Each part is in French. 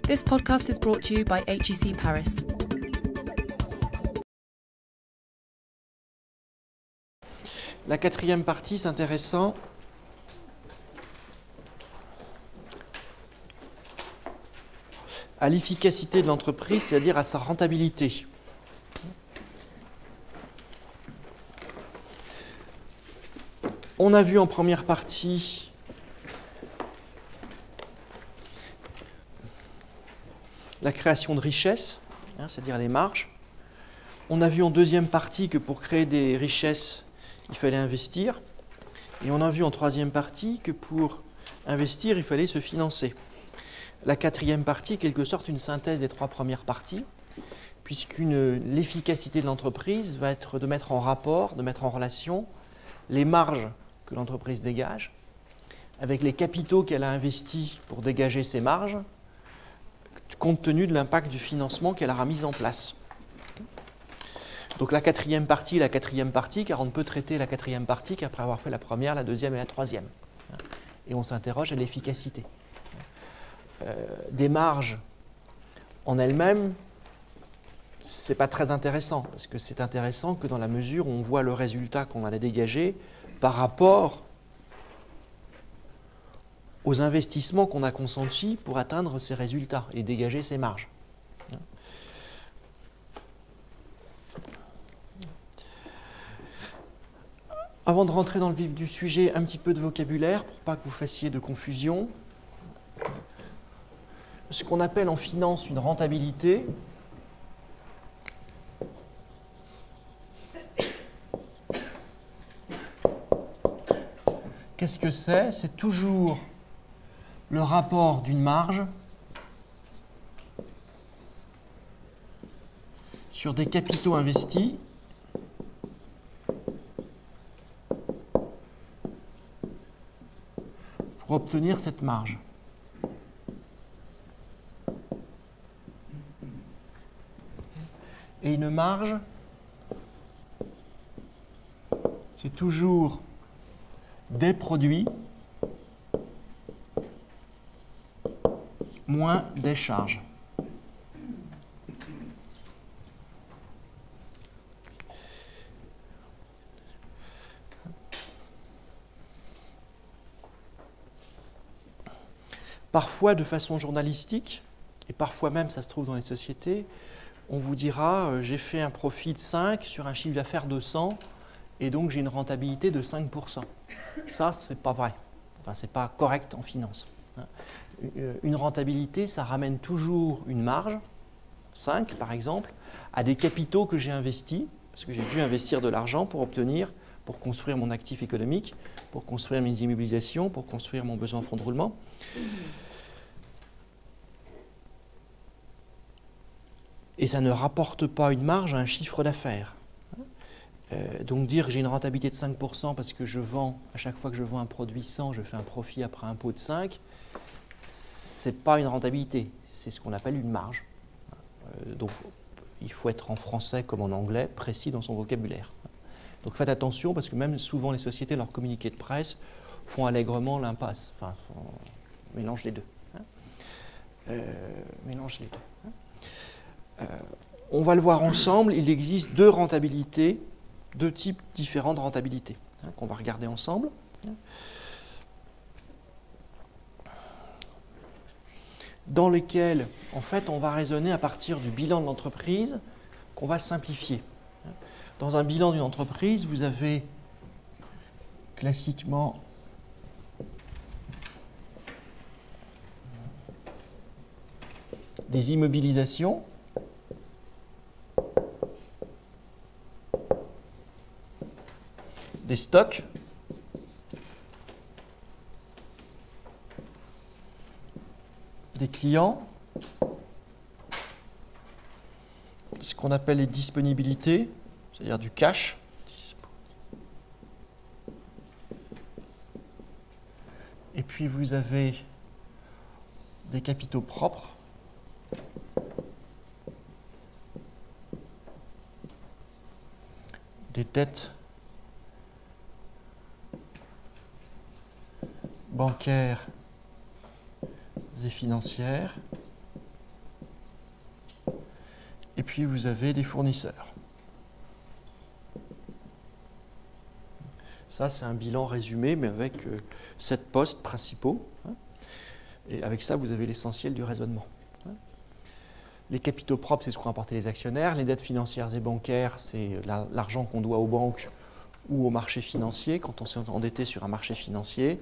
This podcast is brought to you by HEC Paris. La quatrième partie s'intéressant à l'efficacité de l'entreprise, c'est-à-dire à sa rentabilité. On a vu en première partie la création de richesses, c'est-à-dire les marges. On a vu en deuxième partie que pour créer des richesses, il fallait investir. Et on a vu en troisième partie que pour investir, il fallait se financer. La quatrième partie est quelque sorte une synthèse des trois premières parties, puisque l'efficacité de l'entreprise va être de mettre en rapport, de mettre en relation les marges que l'entreprise dégage avec les capitaux qu'elle a investis pour dégager ces marges, compte tenu de l'impact du financement qu'elle aura mis en place. Donc la quatrième partie, car on ne peut traiter la quatrième partie qu'après avoir fait la première, la deuxième et la troisième. Et on s'interroge à l'efficacité. Des marges en elles-mêmes, ce n'est pas très intéressant, parce que c'est intéressant que dans la mesure où on voit le résultat qu'on allait dégager par rapport aux investissements qu'on a consentis pour atteindre ces résultats et dégager ces marges. Avant de rentrer dans le vif du sujet, un petit peu de vocabulaire pour pas que vous fassiez de confusion. Ce qu'on appelle en finance une rentabilité, qu'est-ce que c'est? C'est toujours le rapport d'une marge sur des capitaux investis pour obtenir cette marge. Et une marge, c'est toujours des produits moins des charges. Parfois de façon journalistique, et parfois même ça se trouve dans les sociétés, on vous dira j'ai fait un profit de 5 sur un chiffre d'affaires de 100 et donc j'ai une rentabilité de 5%. Ça, c'est pas vrai. Enfin, c'est pas correct en finance. Une rentabilité, ça ramène toujours une marge, 5 par exemple, à des capitaux que j'ai investis, parce que j'ai dû investir de l'argent pour construire mon actif économique, pour construire mes immobilisations, pour construire mon besoin en fonds de roulement. Et ça ne rapporte pas une marge à un chiffre d'affaires. Donc dire que j'ai une rentabilité de 5% parce que à chaque fois que je vends un produit 100, je fais un profit après impôt de 5, ce n'est pas une rentabilité, c'est ce qu'on appelle une marge. Donc il faut être en français comme en anglais, précis dans son vocabulaire. Donc faites attention parce que même souvent les sociétés, leurs communiqués de presse, font allègrement l'impasse, enfin mélangent les deux. Mélange les deux. On va le voir ensemble, il existe deux types différents de rentabilité qu'on va regarder ensemble. Dans lesquels, en fait, on va raisonner à partir du bilan de l'entreprise qu'on va simplifier. Dans un bilan d'une entreprise, vous avez classiquement des immobilisations, des stocks, des clients, ce qu'on appelle les disponibilités, c'est-à-dire du cash, et puis vous avez des capitaux propres, des dettes bancaires et financières, puis vous avez des fournisseurs. Ça, c'est un bilan résumé, mais avec 7 postes principaux. Hein. Et avec ça, vous avez l'essentiel du raisonnement. Hein. Les capitaux propres, c'est ce qu'ont apporté les actionnaires. Les dettes financières et bancaires, c'est l'argent qu'on doit aux banques ou au marché financier, quand on s'est endetté sur un marché financier.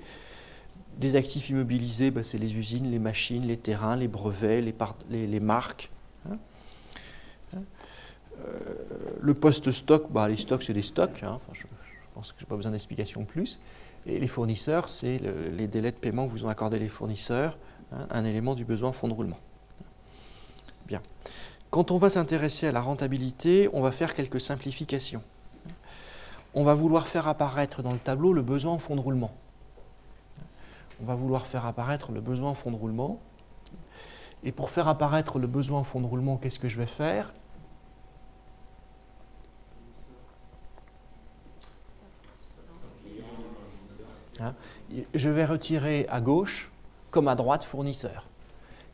Des actifs immobilisés, bah, c'est les usines, les machines, les terrains, les brevets, les marques. Hein. Le post-stock, bah, les stocks, c'est des stocks. Hein. Enfin, je pense que je n'ai pas besoin d'explication plus. Et les fournisseurs, c'est les délais de paiement que vous ont accordé les fournisseurs, hein, un élément du besoin fonds de roulement. Bien. Quand on va s'intéresser à la rentabilité, on va faire quelques simplifications. On va vouloir faire apparaître dans le tableau le besoin en fonds de roulement. On va vouloir faire apparaître le besoin en fonds de roulement. Et pour faire apparaître le besoin en fonds de roulement, qu'est-ce que je vais faire ? Hein, je vais retirer à gauche comme à droite fournisseur.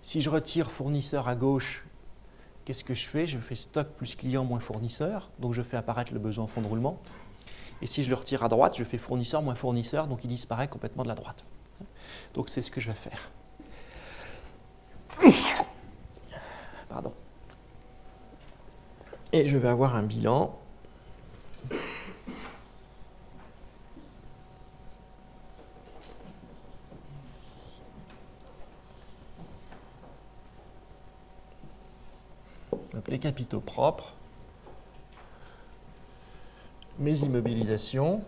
Si je retire fournisseur à gauche, qu'est-ce que je fais? Je fais stock plus client moins fournisseur, donc je fais apparaître le besoin en fonds de roulement. Et si je le retire à droite, je fais fournisseur moins fournisseur, donc il disparaît complètement de la droite. Donc c'est ce que je vais faire. Pardon. Et je vais avoir un bilan. Donc les capitaux propres, mes immobilisations,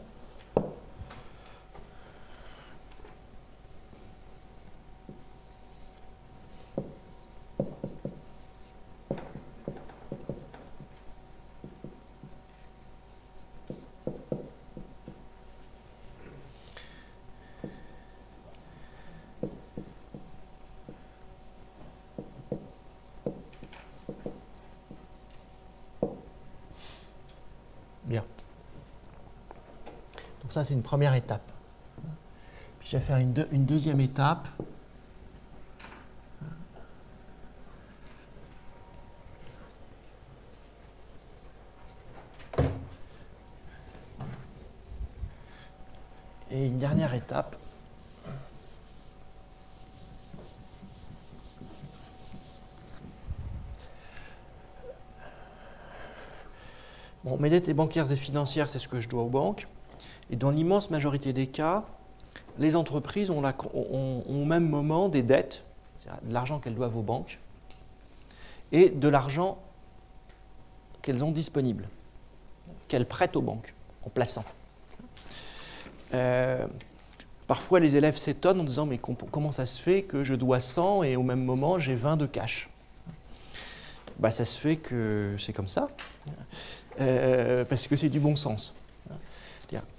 bien. Donc ça, c'est une première étape. Puis je vais faire une deuxième étape. Et une dernière étape. Bon, mes dettes bancaires et financières, c'est ce que je dois aux banques. Et dans l'immense majorité des cas, les entreprises ont au même moment des dettes, c'est-à-dire de l'argent qu'elles doivent aux banques, et de l'argent qu'elles ont disponible, qu'elles prêtent aux banques en plaçant. Parfois, les élèves s'étonnent en disant « mais comment ça se fait que je dois 100 et au même moment, j'ai 20 de cash ?» Bah, ça se fait que c'est comme ça, parce que c'est du bon sens.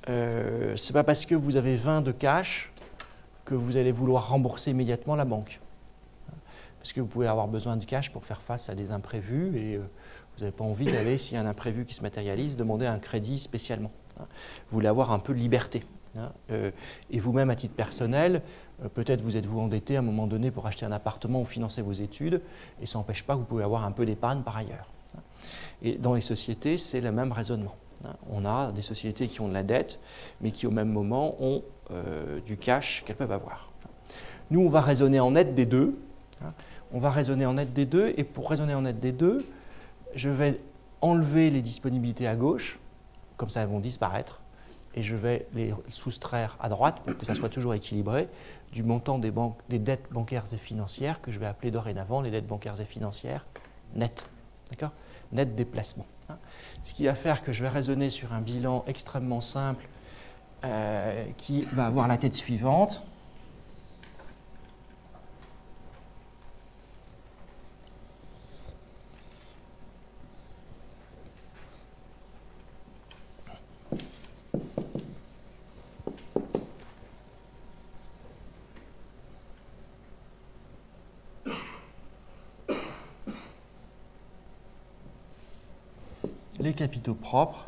C'est pas parce que vous avez 20 de cash que vous allez vouloir rembourser immédiatement la banque. Parce que vous pouvez avoir besoin de cash pour faire face à des imprévus et vous n'avez pas envie d'aller, s'il y a un imprévu qui se matérialise, demander un crédit spécialement. Vous voulez avoir un peu de liberté. Et vous-même, à titre personnel, peut-être vous êtes-vous endetté à un moment donné pour acheter un appartement ou financer vos études, et ça n'empêche pas que vous pouvez avoir un peu d'épargne par ailleurs. Et dans les sociétés, c'est le même raisonnement. On a des sociétés qui ont de la dette, mais qui au même moment ont du cash qu'elles peuvent avoir. Nous, on va raisonner en net des deux. On va raisonner en net des deux, et pour raisonner en net des deux, je vais enlever les disponibilités à gauche, comme ça elles vont disparaître, et je vais les soustraire à droite pour que ça soit toujours équilibré du montant des dettes bancaires et financières que je vais appeler dorénavant les dettes bancaires et financières nettes. D'accord ? Net des placements. Ce qui va faire que je vais raisonner sur un bilan extrêmement simple qui va avoir la tête suivante. Les capitaux propres.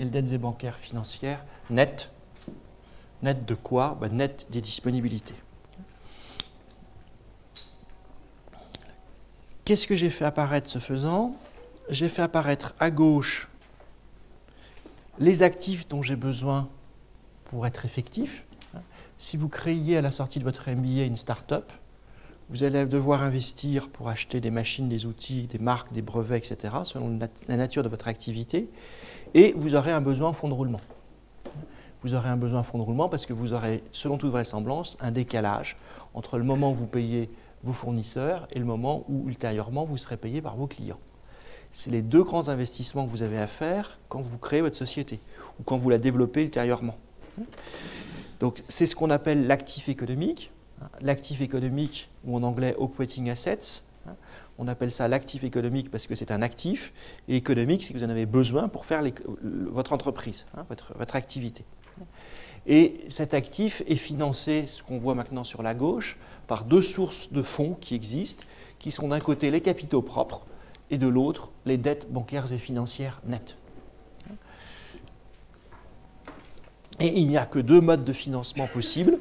et les dettes bancaires financières nettes. Net de quoi? Net des disponibilités. Qu'est-ce que j'ai fait apparaître ce faisant? J'ai fait apparaître à gauche les actifs dont j'ai besoin pour être effectif. Si vous créiez à la sortie de votre MBA une start-up, vous allez devoir investir pour acheter des machines, des outils, des marques, des brevets, etc., selon la nature de votre activité, et vous aurez un besoin en fonds de roulement. Vous aurez un besoin en fonds de roulement parce que vous aurez, selon toute vraisemblance, un décalage entre le moment où vous payez vos fournisseurs et le moment où, ultérieurement, vous serez payé par vos clients. C'est les deux grands investissements que vous avez à faire quand vous créez votre société ou quand vous la développez ultérieurement. Donc, c'est ce qu'on appelle l'actif économique. L'actif économique, ou en anglais operating assets, on appelle ça l'actif économique parce que c'est un actif, et économique, c'est que vous en avez besoin pour faire votre entreprise, votre activité. Et cet actif est financé, ce qu'on voit maintenant sur la gauche, par deux sources de fonds qui existent, qui sont d'un côté les capitaux propres et de l'autre les dettes bancaires et financières nettes. Et il n'y a que deux modes de financement possibles,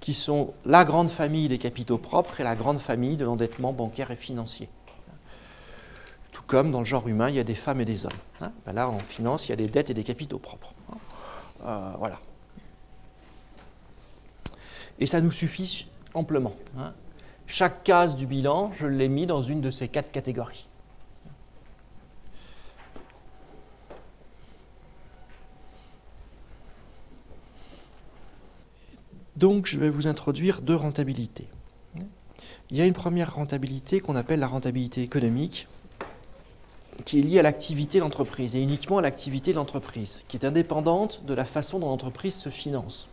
qui sont la grande famille des capitaux propres et la grande famille de l'endettement bancaire et financier. Tout comme dans le genre humain, il y a des femmes et des hommes. Là, en finance, il y a des dettes et des capitaux propres. Voilà. Et ça nous suffit amplement. Chaque case du bilan, je l'ai mis dans une de ces quatre catégories. Donc, je vais vous introduire deux rentabilités. Il y a une première rentabilité qu'on appelle la rentabilité économique, qui est liée à l'activité de l'entreprise, et uniquement à l'activité de l'entreprise, qui est indépendante de la façon dont l'entreprise se finance.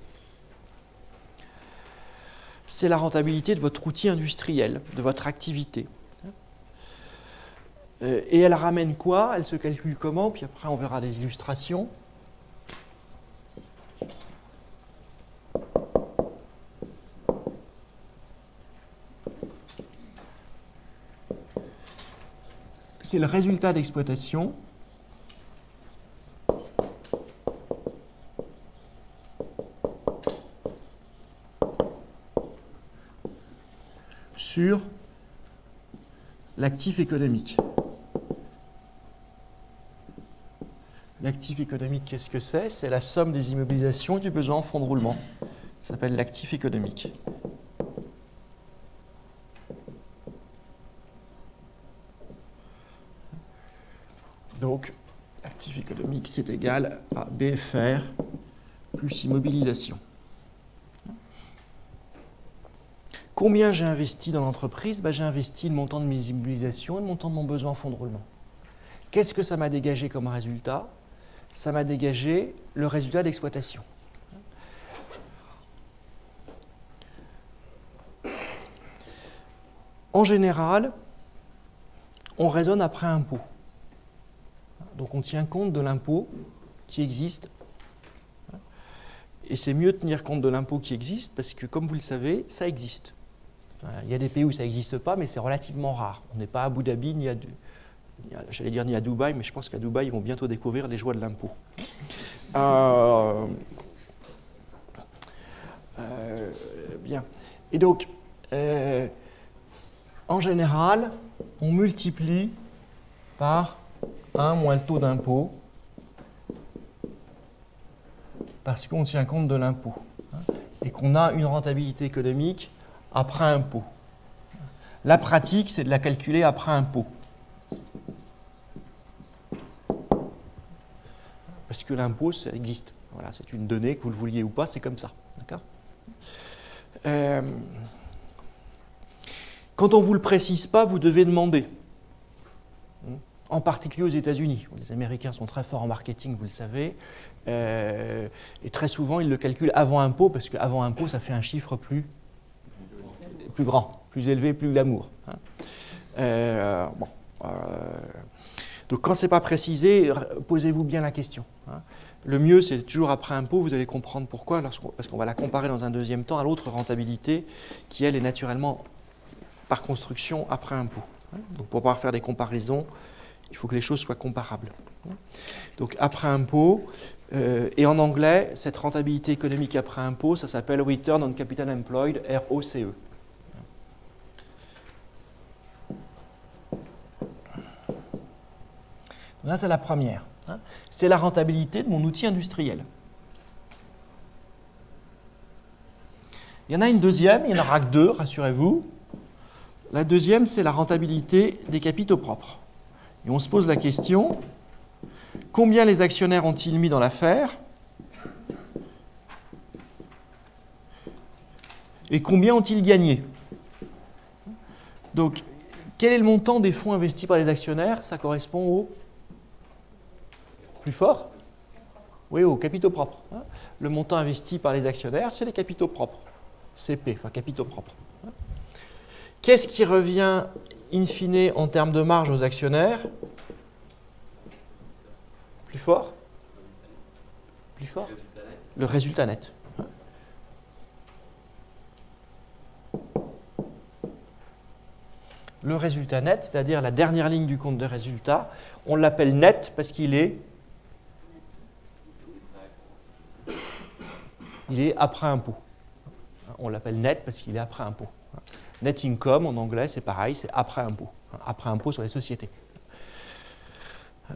C'est la rentabilité de votre outil industriel, de votre activité. Et elle ramène quoi? Elle se calcule comment? Puis après, on verra des illustrations. C'est le résultat d'exploitation sur l'actif économique. L'actif économique, qu'est-ce que c'est? C'est la somme des immobilisations et du besoin en fonds de roulement. Ça s'appelle l'actif économique. Donc, l'actif économique, c'est égal à BFR plus immobilisation. Combien j'ai investi dans l'entreprise? J'ai investi le montant de mes immobilisations et le montant de mon besoin en fonds de roulement. Qu'est-ce que ça m'a dégagé comme résultat? Ça m'a dégagé le résultat d'exploitation. En général, on raisonne après impôt. Donc on tient compte de l'impôt qui existe. Et c'est mieux de tenir compte de l'impôt qui existe parce que, comme vous le savez, ça existe. Il y a des pays où ça n'existe pas, mais c'est relativement rare. On n'est pas à Abu Dhabi, ni à Dubaï, mais je pense qu'à Dubaï, ils vont bientôt découvrir les joies de l'impôt. Bien. Et donc, en général, on multiplie par 1 moins le taux d'impôt parce qu'on tient compte de l'impôt et qu'on a une rentabilité économique après impôt. La pratique, c'est de la calculer après impôt. Parce que l'impôt, ça existe. Voilà, c'est une donnée, que vous le vouliez ou pas, c'est comme ça. D'accord ? Quand on ne vous le précise pas, vous devez demander. En particulier aux États-Unis. Les Américains sont très forts en marketing, vous le savez. Et très souvent, ils le calculent avant impôt, parce qu'avant impôt, ça fait un chiffre plus grand, plus élevé, plus glamour. Donc quand ce n'est pas précisé, posez-vous bien la question. Le mieux, c'est toujours après impôt, vous allez comprendre pourquoi, parce qu'on va la comparer dans un deuxième temps à l'autre rentabilité, qui elle est naturellement, par construction, après impôt. Donc pour pouvoir faire des comparaisons, Il faut que les choses soient comparables. Donc après impôt, et en anglais, cette rentabilité économique après impôt, ça s'appelle Return on Capital Employed, ROCE. Là, c'est la première. C'est la rentabilité de mon outil industriel. Il y en a une deuxième, il n'y en aura que deux, rassurez-vous. La deuxième, c'est la rentabilité des capitaux propres. Et on se pose la question, combien les actionnaires ont-ils mis dans l'affaire et combien ont-ils gagné? Donc, quel est le montant des fonds investis par les actionnaires? Ça correspond au plus fort? Oui, aux capitaux propres. Le montant investi par les actionnaires, c'est les capitaux propres. CP, enfin capitaux propres. Qu'est-ce qui revient in fine en termes de marge aux actionnaires? Plus fort? Plus fort? Le résultat net. Le résultat net, c'est-à-dire la dernière ligne du compte de résultat, on l'appelle net parce qu'il est après impôt. On l'appelle net parce qu'il est après impôt. Net income, en anglais, c'est pareil, c'est après impôt. Après impôt sur les sociétés.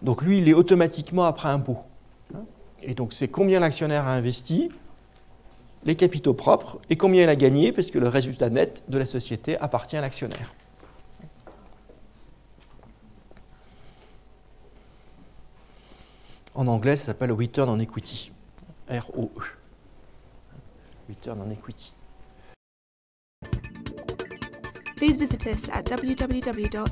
Donc lui, il est automatiquement après impôt. Et donc c'est combien l'actionnaire a investi, les capitaux propres, et combien il a gagné, parce que le résultat net de la société appartient à l'actionnaire. En anglais, ça s'appelle Return on Equity. ROE. Return on Equity. Please visit us at www.agc.edu.